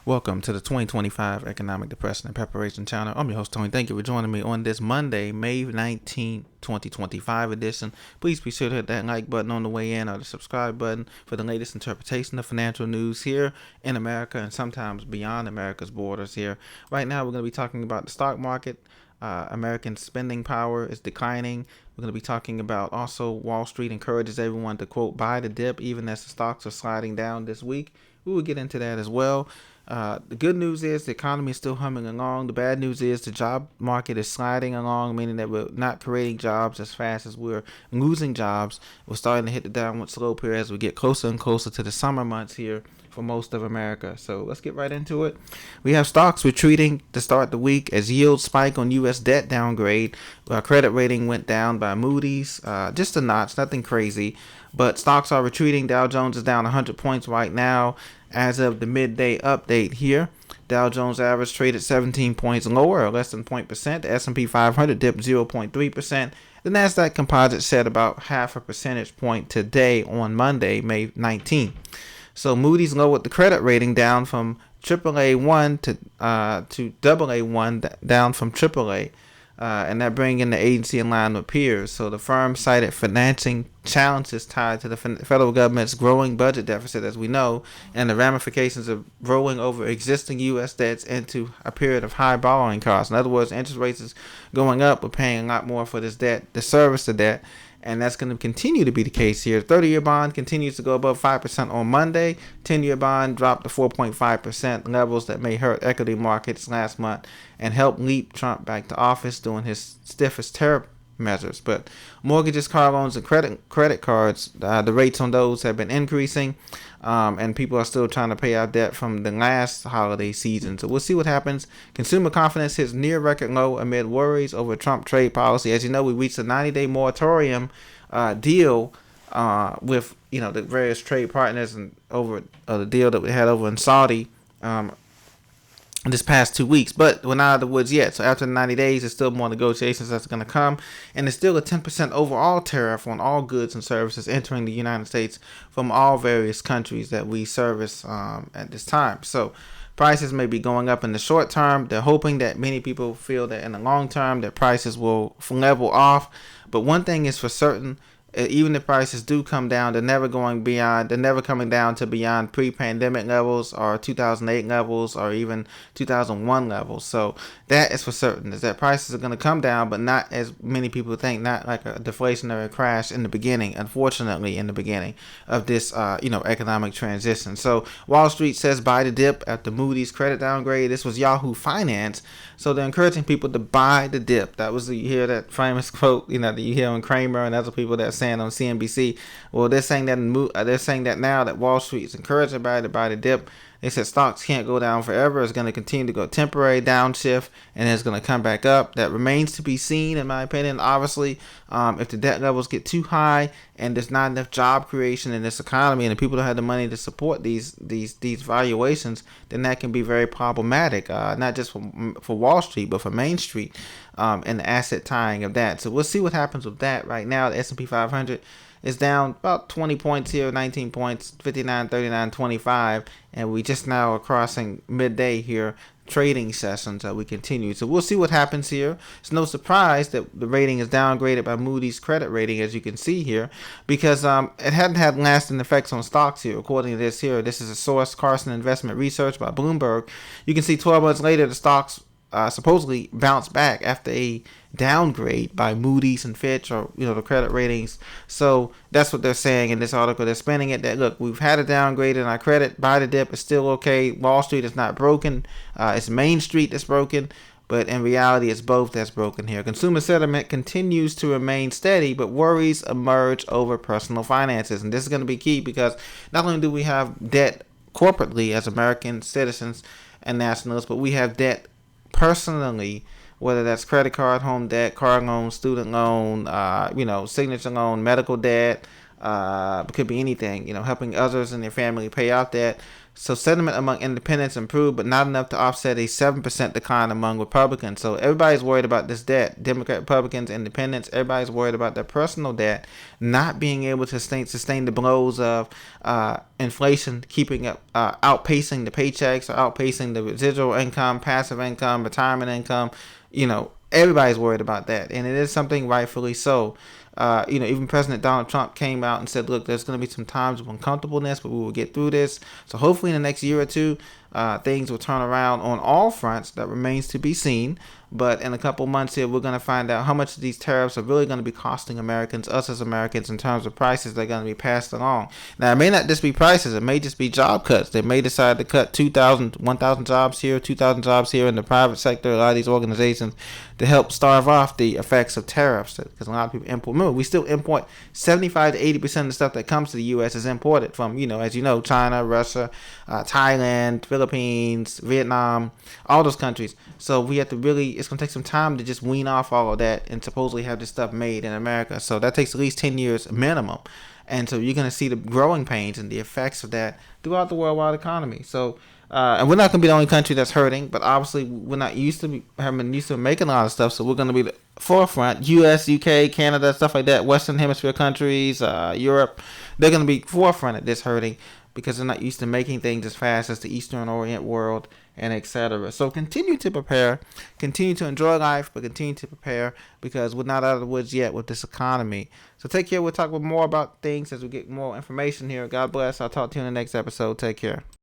Welcome to the 2025 Economic Depression and Preparation Channel. I'm your host, Tony. Thank you for joining me on this Monday, May 19, 2025 edition. Please be sure to hit that like button on the way in or the subscribe button for the latest interpretation of financial news here in America and sometimes beyond America's borders here. Right now, we're going to be talking about the stock market. American spending power is declining. We're going to be talking about also Wall Street encourages everyone to, quote, buy the dip even as the stocks are sliding down this week. We will get into that as well. The good news is the economy is still humming along. The bad news is the job market is sliding along, meaning that we're not creating jobs as fast as we're losing jobs. We're starting to hit the downward slope here as we get closer and closer to the summer months here for most of America. So let's get right into it. We have stocks retreating to start the week as yields spike on U.S. debt downgrade. Credit rating went down by Moody's, just a notch, nothing crazy. But stocks are retreating. Dow Jones is down 100 points right now as of the midday update here. Dow Jones average traded 17 points lower, or less than 0.%. The S&P 500 dipped 0.3%. The Nasdaq Composite shed about half a percentage point today on Monday, May 19. So Moody's lowered the credit rating down from AAA1 to AA1, down from AAA. And that bringing the agency in line with peers. So the firm cited financing challenges tied to the federal government's growing budget deficit, as we know, and the ramifications of rolling over existing U.S. debts into a period of high borrowing costs. In other words, interest rates is going up. We're paying a lot more for this debt, to service the debt. And that's going to continue to be the case here. The 30-year bond continues to go above 5% on Monday. 10-year bond dropped to 4.5%, levels that may hurt equity markets last month and help leap Trump back to office during his stiffest tariff measures. But mortgages, car loans, and credit cards, the rates on those have been increasing, and people are still trying to pay out debt from the last holiday season. So we'll see what happens. Consumer confidence hits near record low amid worries over Trump trade policy. As you know, we reached a 90-day moratorium deal with the various trade partners and over the deal that we had over in Saudi this past 2 weeks, but we're not out of the woods yet. So after the 90 days, there's still more negotiations that's going to come, and there's still a 10% overall tariff on all goods and services entering the United States from all various countries that we service at this time. So prices may be going up in the short term. They're hoping that many people feel that in the long term that prices will level off. But one thing is for certain, even if prices do come down, they're never coming down to beyond pre-pandemic levels or 2008 levels or even 2001 levels. So that is for certain, is that prices are going to come down, but not as many people think, not like a deflationary crash in the beginning, unfortunately, in the beginning of this, economic transition. So Wall Street says buy the dip after Moody's credit downgrade. This was Yahoo Finance. So they're encouraging people to buy the dip. That was, you hear that famous quote, that you hear on Kramer and other people that saying on CNBC. Well, they're saying that now that Wall Street is encouraging everybody to buy the dip. They said stocks can't go down forever. It's going to continue to go temporary downshift, and it's going to come back up. That remains to be seen, in my opinion. Obviously, if the debt levels get too high and there's not enough job creation in this economy, and the people don't have the money to support these valuations, then that can be very problematic. Not just for Wall Street, but for Main Street, and the asset tying of that. So we'll see what happens with that. Right now, the S&P 500 is down about 20 points here, 19 points, 59, 39, 25, and we just now are crossing midday here, trading sessions that we continue. So we'll see what happens here. It's no surprise that the rating is downgraded by Moody's credit rating, as you can see here, because it hadn't had lasting effects on stocks here. According to this here, this is a source, Carson Investment Research by Bloomberg. You can see 12 months later, the stocks supposedly bounced back after a downgrade by Moody's and Fitch, or the credit ratings. So that's what they're saying in this article. They're spinning it that, look, we've had a downgrade in our credit. Buy the dip is still okay. Wall Street is not broken. It's Main Street that's broken. But in reality, it's both that's broken here. Consumer sentiment continues to remain steady, but worries emerge over personal finances. And this is going to be key, because not only do we have debt corporately as American citizens and nationals, but we have debt personally, whether that's credit card, home debt, car loan, student loan, signature loan, medical debt, it could be anything, helping others in their family pay out debt. So sentiment among independents improved, but not enough to offset a 7% decline among Republicans. So everybody's worried about this debt. Democrat, Republicans, independents, everybody's worried about their personal debt not being able to sustain the blows of inflation, keeping up, outpacing the paychecks or outpacing the residual income, passive income, retirement income. Everybody's worried about that, and it is something rightfully so. Even President Donald Trump came out and said, look, there's going to be some times of uncomfortableness, but we will get through this. So hopefully in the next year or two, things will turn around on all fronts. That remains to be seen. But in a couple months here, we're going to find out how much of these tariffs are really going to be costing Americans, us as Americans, in terms of prices that are going to be passed along. Now, it may not just be prices. It may just be job cuts. They may decide to cut 2,000, 1,000 jobs here, 2,000 jobs here in the private sector, a lot of these organizations, to help starve off the effects of tariffs. Because a lot of people import. Remember, we still import 75 to 80% of the stuff that comes to the U.S. is imported from, as you know, China, Russia, Thailand, Philippines, Vietnam, all those countries. So we have to it's going to take some time to just wean off all of that and supposedly have this stuff made in America. So that takes at least 10 years minimum. And so you're going to see the growing pains and the effects of that throughout the worldwide economy. So, and we're not going to be the only country that's hurting, but obviously we're not haven't been used to making a lot of stuff. So we're going to be the forefront. US, UK, Canada, stuff like that, Western Hemisphere countries, Europe, they're going to be forefront at this hurting because they're not used to making things as fast as the Eastern Orient world, and etc. So continue to prepare, continue to enjoy life, but continue to prepare because we're not out of the woods yet with this economy. So take care. We'll talk more about things as we get more information here. God bless. I'll talk to you in the next episode. Take care.